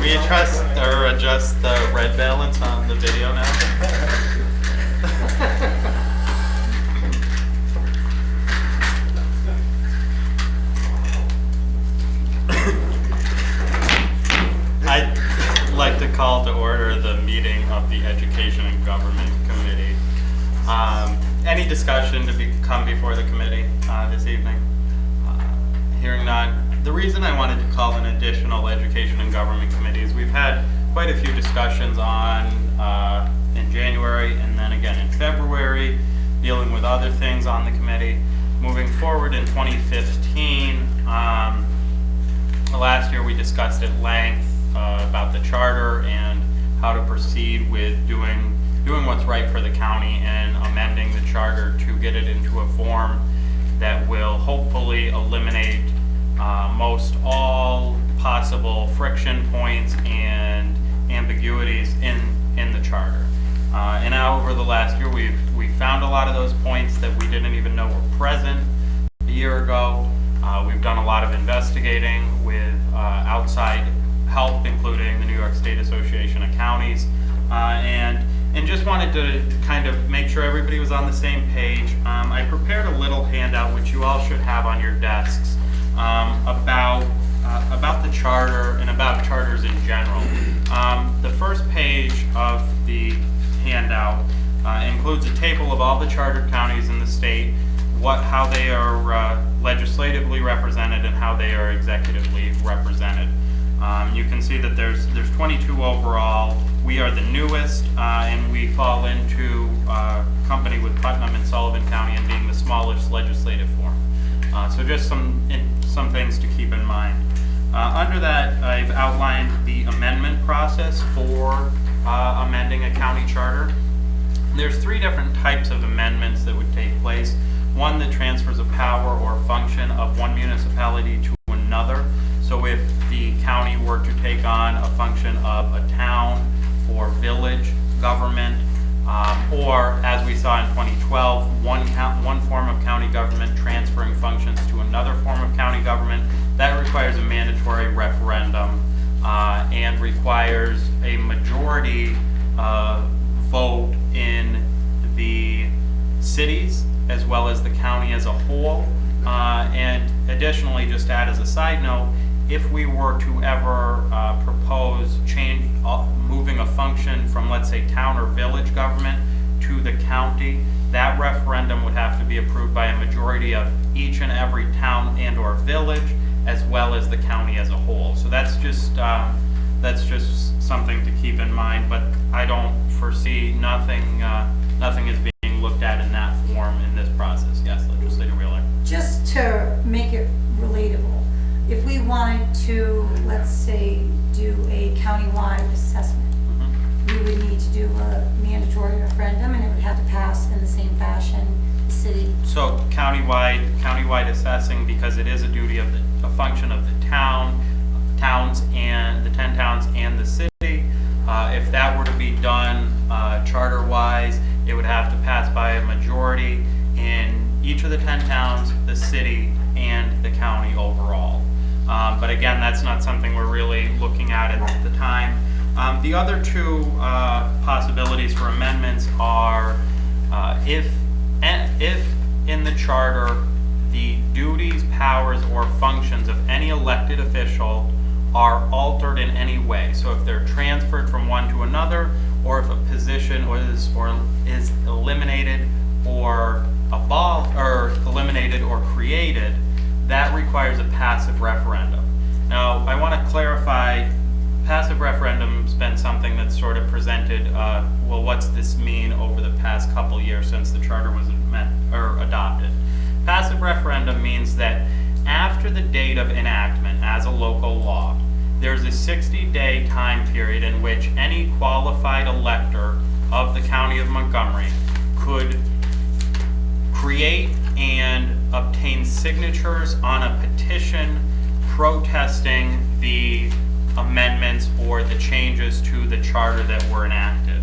we adjust the red balance on the video now? I'd like to call to order the meeting of the Education and Government Committee. Any discussion to come before the committee this evening? Hearing none. The reason I wanted to call an additional Education and Government Committee is we've had quite a few discussions on in January and then again in February, dealing with other things on the committee. Moving forward in 2015, last year we discussed at length about the charter and how to proceed with doing what's right for the county and amending the charter to get it into a form that will hopefully eliminate most all possible friction points and ambiguities in the charter. And now over the last year we've found a lot of those points that we didn't even know were present a year ago. We've done a lot of investigating with outside help, including the New York State Association of Counties, and just wanted to kind of make sure everybody was on the same page. I prepared a little handout, which you all should have on your desks, about the charter and about charters in general. The first page of the handout includes a table of all the chartered counties in the state, how they are legislatively represented and how they are executively represented. You can see that there's 22 overall. We are the newest, and we fall into company with Putnam and Sullivan County and being the smallest legislative form. So just some things to keep in mind. Under that, I've outlined the amendment process for amending a county charter. There's three different types of amendments that would take place. One that transfers a power or function of one municipality to another. So if the county were to take on a function of a town or village government, or as we saw in 2012, one form of county government transferring functions to another form of county government, that requires a mandatory referendum and requires a majority vote in the cities as well as the county as a whole. And additionally, just to add as a side note, if we were to ever propose moving a function from, let's say, town or village government to the county, that referendum would have to be approved by a majority of each and every town and or village, as well as the county as a whole. So that's just something to keep in mind. But I don't foresee nothing is being looked at in that form in this process. Yes, Legislator Wheeler. Just to make it relatable, if we wanted to, let's say, do a countywide assessment, we would need to do a mandatory referendum, and it would have to pass in the same fashion the city. So countywide assessing, because it is a duty of a function of the towns and the 10 towns and the city. If that were to be done charter-wise, it would have to pass by a majority in each of the 10 towns, the city, and the county overall. But again, that's not something we're really looking at the time. The other two possibilities for amendments are if in the charter the duties, powers, or functions of any elected official are altered in any way. So if they're transferred from one to another, or if a position is eliminated or eliminated or created, that requires a passive referendum. Now, I want to clarify, passive referendum's been something that's sort of presented, well, what's this mean over the past couple years since the charter was adopted. Passive referendum means that after the date of enactment as a local law, there's a 60-day time period in which any qualified elector of the County of Montgomery could create and obtain signatures on a petition protesting the amendments or the changes to the charter that were enacted.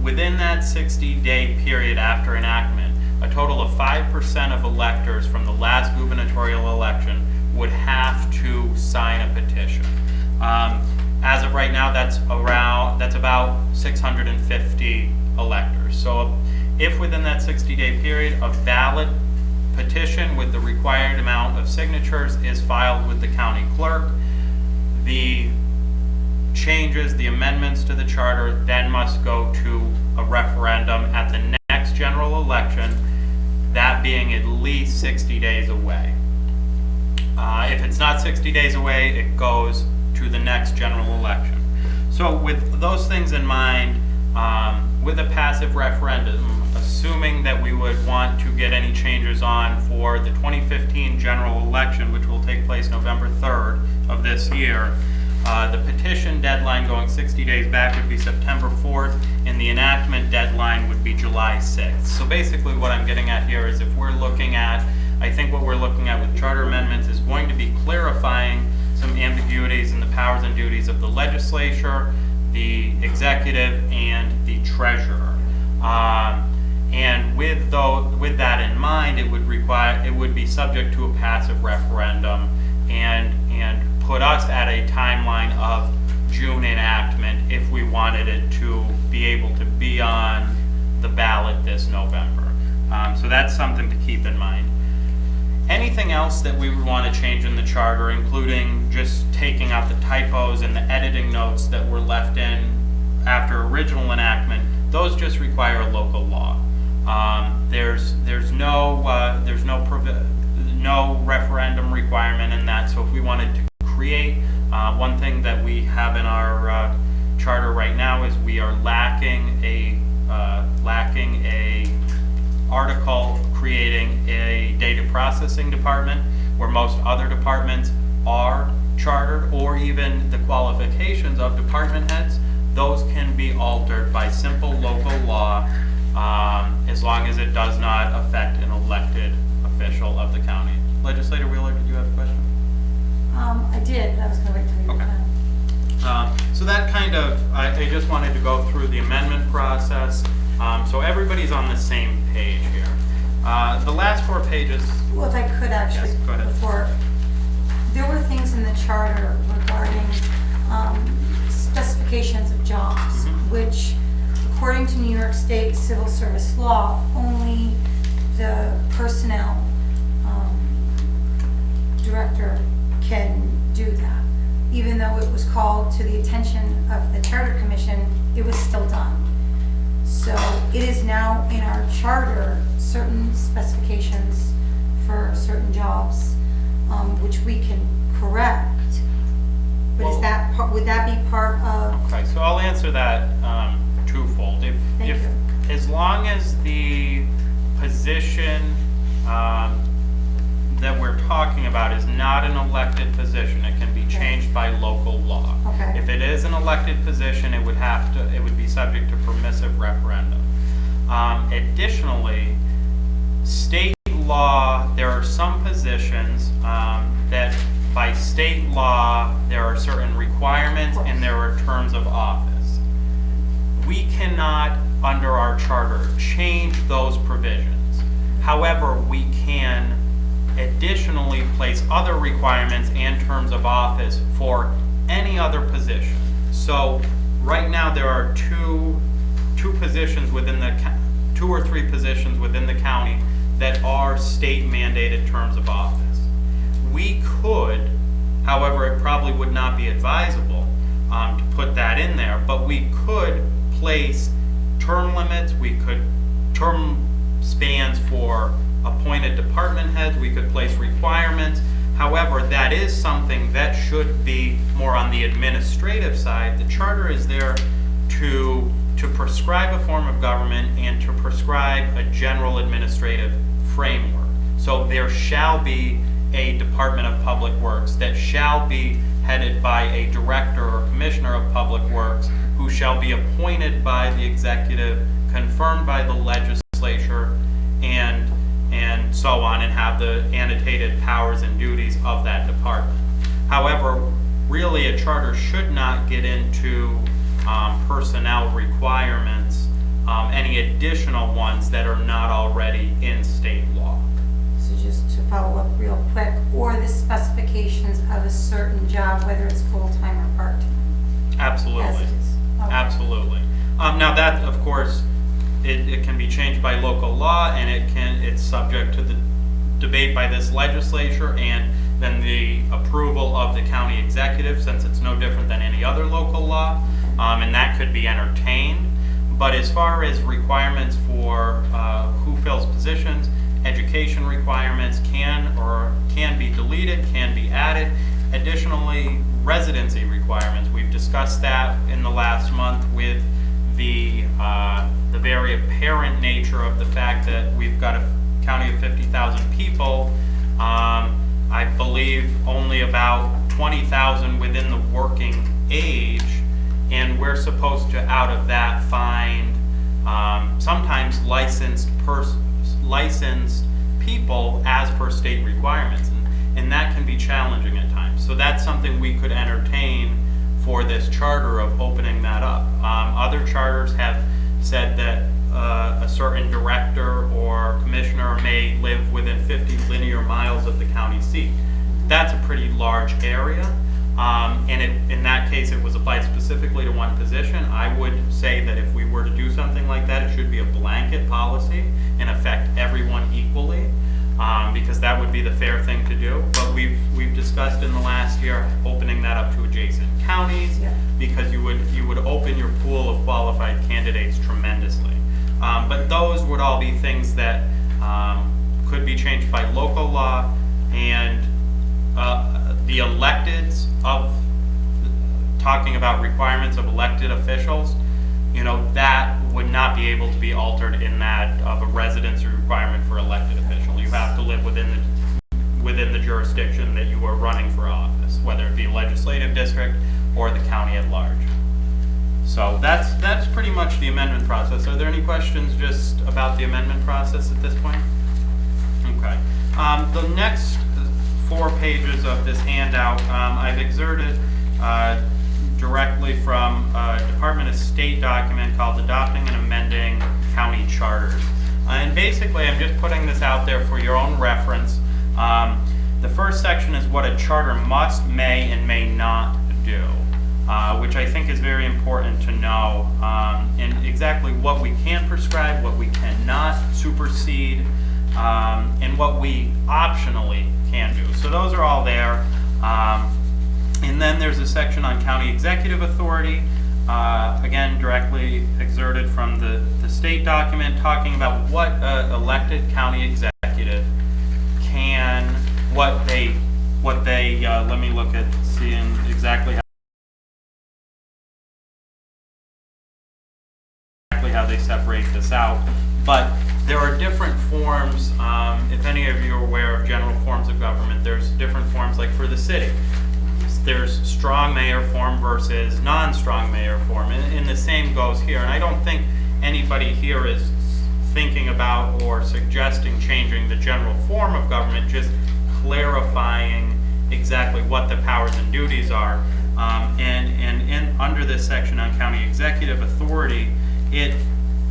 Within that 60-day period after enactment, a total of 5% of electors from the last gubernatorial election would have to sign a petition. As a right now, that's about 650 electors. So if within that 60-day period, a valid petition with the required amount of signatures is filed with the county clerk, the changes, the amendments to the charter then must go to a referendum at the next general election, that being at least 60 days away. If it's not 60 days away, it goes to the next general election. So with those things in mind, with a passive referendum, assuming that we would want to get any changes on for the 2015 general election, which will take place November 3rd of this year, the petition deadline going 60 days back would be September 4th, and the enactment deadline would be July 6th. So basically what I'm getting at here is if we're looking at, I think what we're looking at with charter amendments is going to be clarifying some ambiguities in the powers and duties of the legislature, the executive, and the treasurer. And with that in mind, it would be subject to a passive referendum and put us at a timeline of June enactment if we wanted it to be able to be on the ballot this November. So that's something to keep in mind. Anything else that we would want to change in the charter, including just taking out the typos and the editing notes that were left in after original enactment, those just require a local law. There's no referendum requirement in that. So if we wanted to create one thing that we have in our charter right now is we are lacking a article creating a data processing department where most other departments are chartered, or even the qualifications of department heads. Those can be altered by simple local law as long as it does not affect an elected official of the county. Legislator Wheeler, did you have a question? I did, but I was going to wait till you were Okay. done. So that kind of, I just wanted to go through the amendment process so everybody's on the same page here. The last 4 pages. Well, if I could actually, Yes, go ahead. before, there were things in the charter regarding specifications of jobs, which, according to New York State Civil Service law, only the personnel director can do that. Even though it was called to the attention of the Charter Commission, it was still done. So it is now in our charter, certain specifications for certain jobs, which we can correct. But Well, is that part, would that be part of? Okay, so I'll answer that twofold. Thank you. As long as the position that we're talking about is not an elected position, it can be changed by local law. Okay. If it is an elected position, it would be subject to permissive referendum. Additionally, state law, there are some positions that by state law, there are certain requirements and there are terms of office. We cannot, under our charter, change those provisions. However, we can additionally place other requirements and terms of office for any other position. So right now there are two positions within the 2 or 3 positions within the county that are state mandated terms of office. We could, however, it probably would not be advisable to put that in there, but we could place term limits, we could term spans for appointed department heads, we could place requirements. However, that is something that should be more on the administrative side. The charter is there to prescribe a form of government and to prescribe a general administrative framework. So there shall be a Department of Public Works that shall be headed by a director or commissioner of public works who shall be appointed by the executive, confirmed by the legislature, and so on, and have the annotated powers and duties of that department. However, really a charter should not get into personnel requirements, any additional ones that are not already in state law. So just to follow up real quick, or the specifications of a certain job, whether it's full-time or part-time. Absolutely. As it is. Okay. Absolutely. Now that, of course, it can be changed by local law, and it's subject to the debate by this legislature and then the approval of the county executive, since it's no different than any other local law, and that could be entertained. But as far as requirements for who fills positions, education requirements can be deleted, can be added. Additionally, residency requirements. We've discussed that in the last month with the very apparent nature of the fact that we've got a county of 50,000 people. I believe only about 20,000 within the working age, and we're supposed to, out of that, find sometimes licensed people as per state requirements, and that can be challenging at times. So that's something we could entertain for this charter of opening that up. Other charters have said that a certain director or commissioner may live within 50 linear miles of the county seat. That's a pretty large area, and in that case it was applied specifically to one position. I would say that if we were to do something like that, it should be a blanket policy and affect everyone equally, because that would be the fair thing to do. But we've discussed in the last year opening that up to adjacent counties, Yeah. because you would open your pool of qualified candidates tremendously. But those would all be things that could be changed by local law, and the electeds of talking about requirements of elected officials, that would not be able to be altered in that of a residency requirement for elected official. You have to live within the jurisdiction that you are running for office, whether it be a legislative district or the county at large. So that's pretty much the amendment process. Are there any questions just about the amendment process at this point? Okay. The next 4 pages of this handout, I've exerted directly from a Department of State document called Adopting and Amending County Charters. And basically, I'm just putting this out there for your own reference. The first section is what a charter must, may, and may not do, which I think is very important to know, and exactly what we can prescribe, what we cannot supersede, and what we optionally can do. So those are all there. And then there's a section on county executive authority, again directly exerted from the state document, talking about what elected county executive can, what they let me look at seeing exactly how they separate this out. But there are different forms. If any of you are aware of general forms of government, there's different forms. Like for the city, there's strong mayor form versus non-strong mayor form, and the same goes here. And I don't think anybody here is thinking about or suggesting changing the general form of government, just clarifying exactly what the powers and duties are. And under this section on county executive authority, it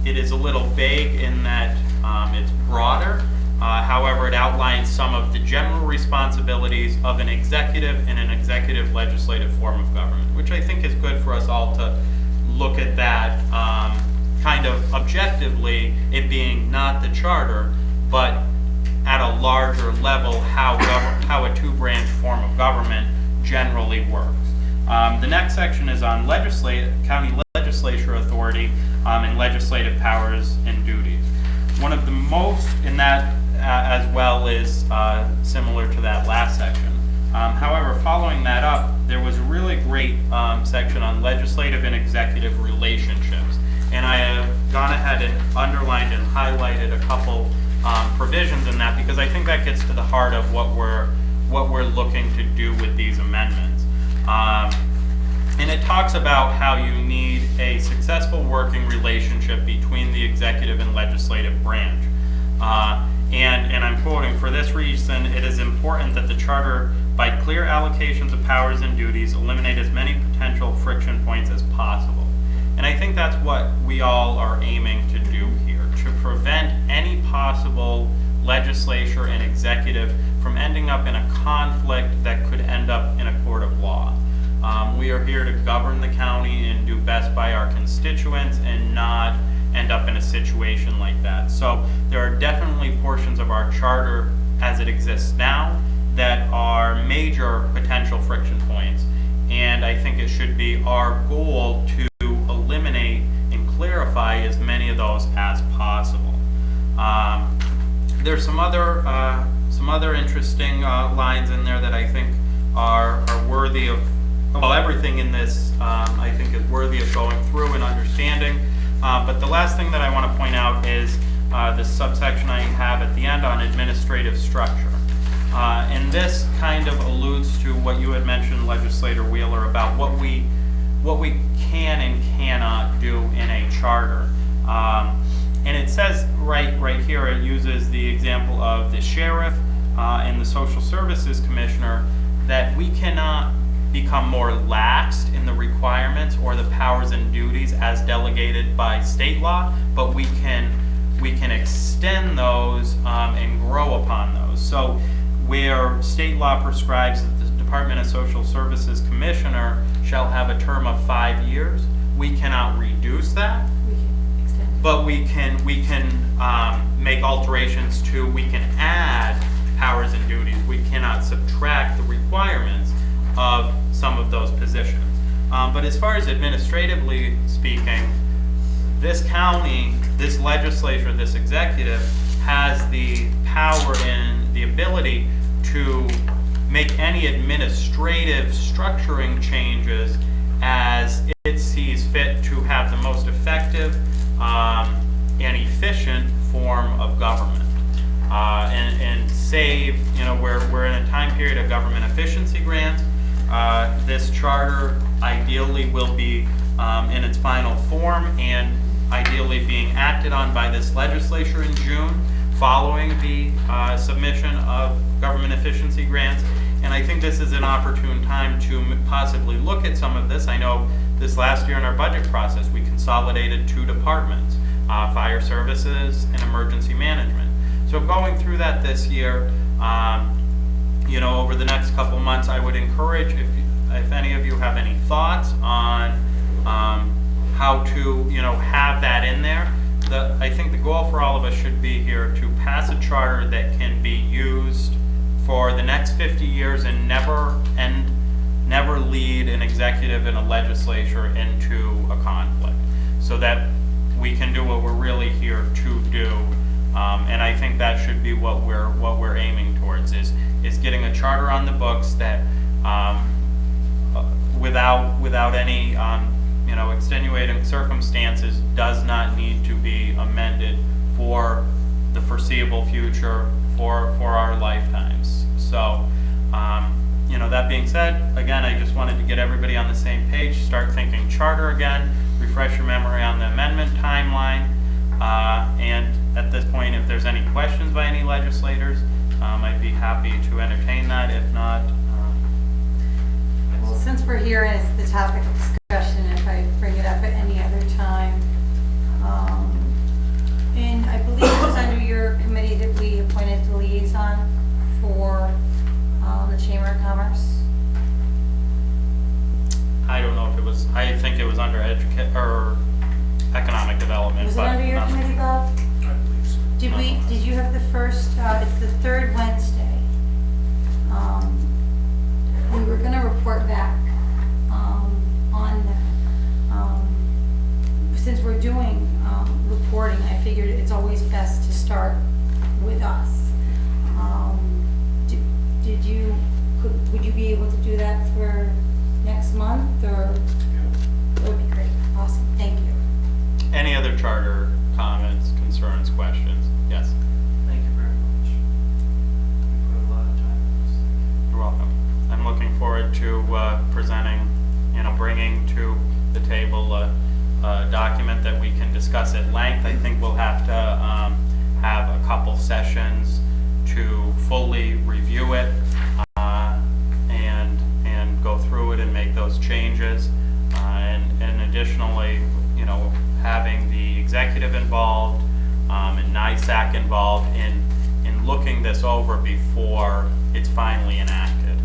is a little vague in that it's broader. However, it outlines some of the general responsibilities of an executive and an executive legislative form of government, which I think is good for us all to look at that kind of objectively, it being not the charter, but at a larger level how a two-branch form of government generally works. The next section is on county legislature authority and legislative powers and duties. One of the most in that as well is similar to that last section. However, following that up, there was a really great section on legislative and executive relationships. And I have gone ahead and underlined and highlighted a couple provisions in that, because I think that gets to the heart of what we're looking to do with these amendments. And it talks about how you need a successful working relationship between the executive and legislative branch. And I'm quoting, "For this reason, it is important that the charter, by clear allocations of powers and duties, eliminate as many potential friction points as possible." And I think that's what we all are aiming to do here, to prevent any possible legislature and executive from ending up in a conflict that could end up in a court of law. We are here to govern the county and do best by our constituents and not end up in a situation like that. So there are definitely portions of our charter as it exists now that are major potential friction points. And I think it should be our goal to eliminate and clarify as many of those as possible. There's some other interesting lines in there that I think are worthy of, well, everything in this I think is worthy of going through and understanding. But the last thing that I want to point out is this subsection I have at the end on administrative structure. And this kind of alludes to what you had mentioned, Legislator Wheeler, about what we can and cannot do in a charter. And it says right here, it uses the example of the sheriff and the social services commissioner, that we cannot become more laxed in the requirements or the powers and duties as delegated by state law, but we can extend those and grow upon those. So where state law prescribes that the Department of Social Services Commissioner shall have a term of 5 years, we cannot reduce that. We can extend it. But we can make alterations to, we can add powers and duties. We cannot subtract the requirements of some of those positions. But as far as administratively speaking, this county, this legislature, this executive has the power and the ability to make any administrative structuring changes as it sees fit to have the most effective and efficient form of government. And save, we're in a time period of government efficiency grants. This charter ideally will be in its final form and ideally being acted on by this legislature in June, following the submission of government efficiency grants. And I think this is an opportune time to possibly look at some of this. I know this last year in our budget process, we consolidated 2 departments, fire services and emergency management. So going through that this year, over the next couple months, I would encourage, if any of you have any thoughts on how to, have that in there. I think the goal for all of us should be here to pass a charter that can be used for the next 50 years and never lead an executive and a legislature into a conflict, so that we can do what we're really here to do. And I think that should be what we're aiming towards, is getting a charter on the books that without any extenuating circumstances does not need to be amended for the foreseeable future for our lifetimes. So that being said, again, I just wanted to get everybody on the same page, start thinking charter again, refresh your memory on the amendment timeline, and at this point, if there's any questions by any legislators, I'd be happy to entertain that. If not, Well, since we're here and it's the topic of discussion, if I bring it up at any other time, and I believe it was under your committee that we appointed the liaison for the Chamber of Commerce. I don't know if it was, I think it was under economic development. Was it under your committee, Bob? I believe so. Did you have the first, it's the third Wednesday. We were gonna report back, on that. Since we're doing, reporting, I figured it's always best to start with us. Would you be able to do that for next month, or? That would be great, awesome, thank you. Any other charter comments, concerns, questions? Yes, Thank you very much. We put a lot of time in this. you're welcome. I'm looking forward to presenting, bringing to the table a document that we can discuss at length. I think we'll have to have a couple sessions to fully review it and go through it and make those changes. And additionally, having the executive involved and NISAC involved in looking this over before it's finally enacted.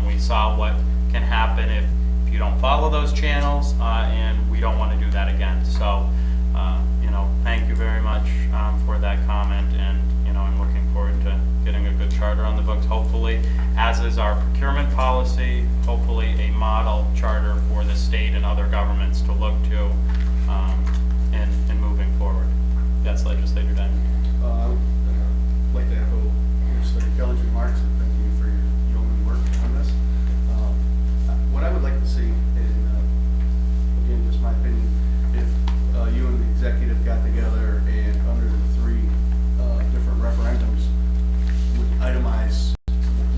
We saw what can happen if you we don't follow those channels, and we don't want to do that again. So, thank you very much for that comment, and, I'm looking forward to getting a good charter on the books, hopefully, as is our procurement policy, hopefully a model charter for the state and other governments to look to in moving forward. Yes, Legislator Diamond. I would like to echo Legislator Kelly's remarks and thank you for your yeoman work on this. What I would like to see, and again, just my opinion, if you and the executive got together and under the 3 different referendums would itemize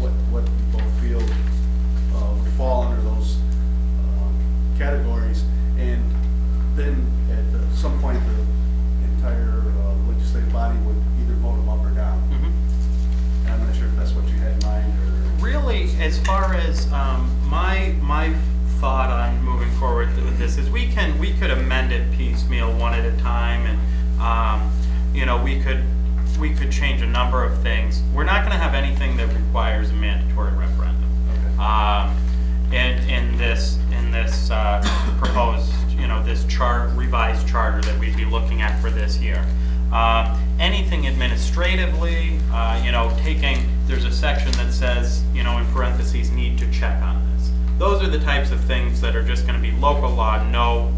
what you both feel would fall under those categories, and then at some point the entire legislative body would either vote them up or down. Mm-hmm. And I'm not sure if that's what you had in mind or. Really, as far as my thought on moving forward with this is we could amend it piecemeal, one at a time, and we could change a number of things. We're not going to have anything that requires a mandatory referendum. Okay. In this proposed, this revised charter that we'd be looking at for this year. Anything administratively, there's a section that says, in parentheses, need to check on this. Those are the types of things that are just going to be local law, no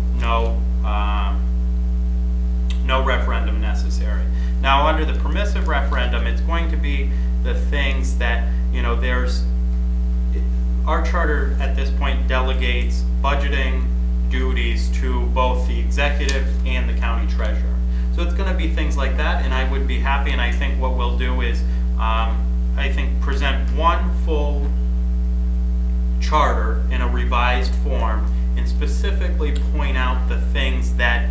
referendum necessary. Now, under the permissive referendum, it's going to be the things that, our charter at this point delegates budgeting duties to both the executive and the county treasurer. So it's going to be things like that, and I would be happy, and I think what we'll do is, present one full charter in a revised form and specifically point out the things that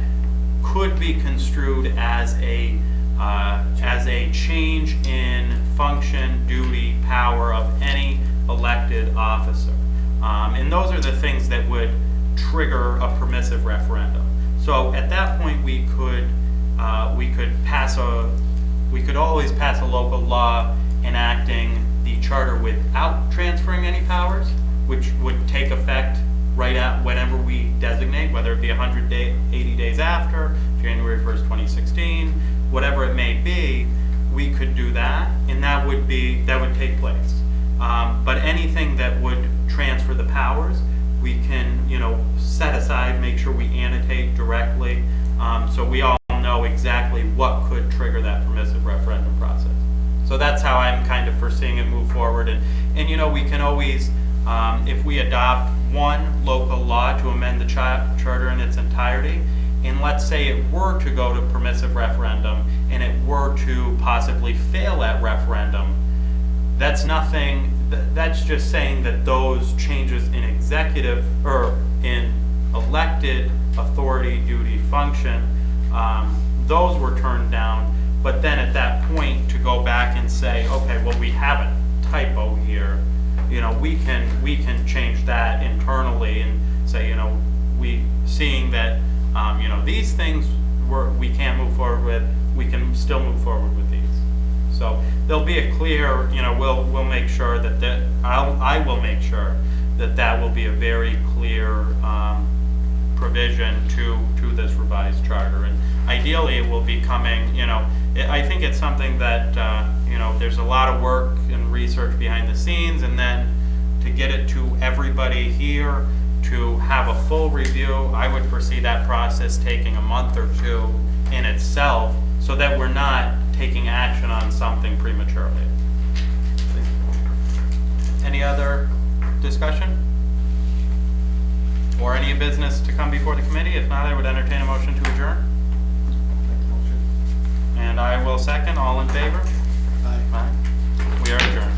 could be construed as a change in function, duty, power of any elected officer. And those are the things that would trigger a permissive referendum. So at that point, we could always pass a local law enacting the charter without transferring any powers, which would take effect right at whenever we designate, whether it be 80 days after, January 1st, 2016, whatever it may be. We could do that, and that would take place. But anything that would transfer the powers, we can, set aside, make sure we annotate directly, so we all know exactly what could trigger that permissive referendum process. So that's how I'm kind of foreseeing it move forward. And we can always, if we adopt one local law to amend the charter in its entirety, and let's say it were to go to permissive referendum and it were to possibly fail at referendum, that's nothing, that's just saying that those changes in executive or in elected authority, duty, function, those were turned down. But then at that point, to go back and say, okay, well, we have a typo here, we can change that internally and say, seeing that, these things we can't move forward with, we can still move forward with these. So there'll be a clear, we'll make sure that I will make sure that will be a very clear provision to this revised charter. And ideally, it will be coming, I think it's something that, there's a lot of work and research behind the scenes, and then to get it to everybody here to have a full review, I would foresee that process taking a month or 2 in itself, so that we're not taking action on something prematurely. Any other discussion? Or any business to come before the committee? If not, I would entertain a motion to adjourn. Make the motion. And I will second. All in favor? Aye. Aye. We are adjourned.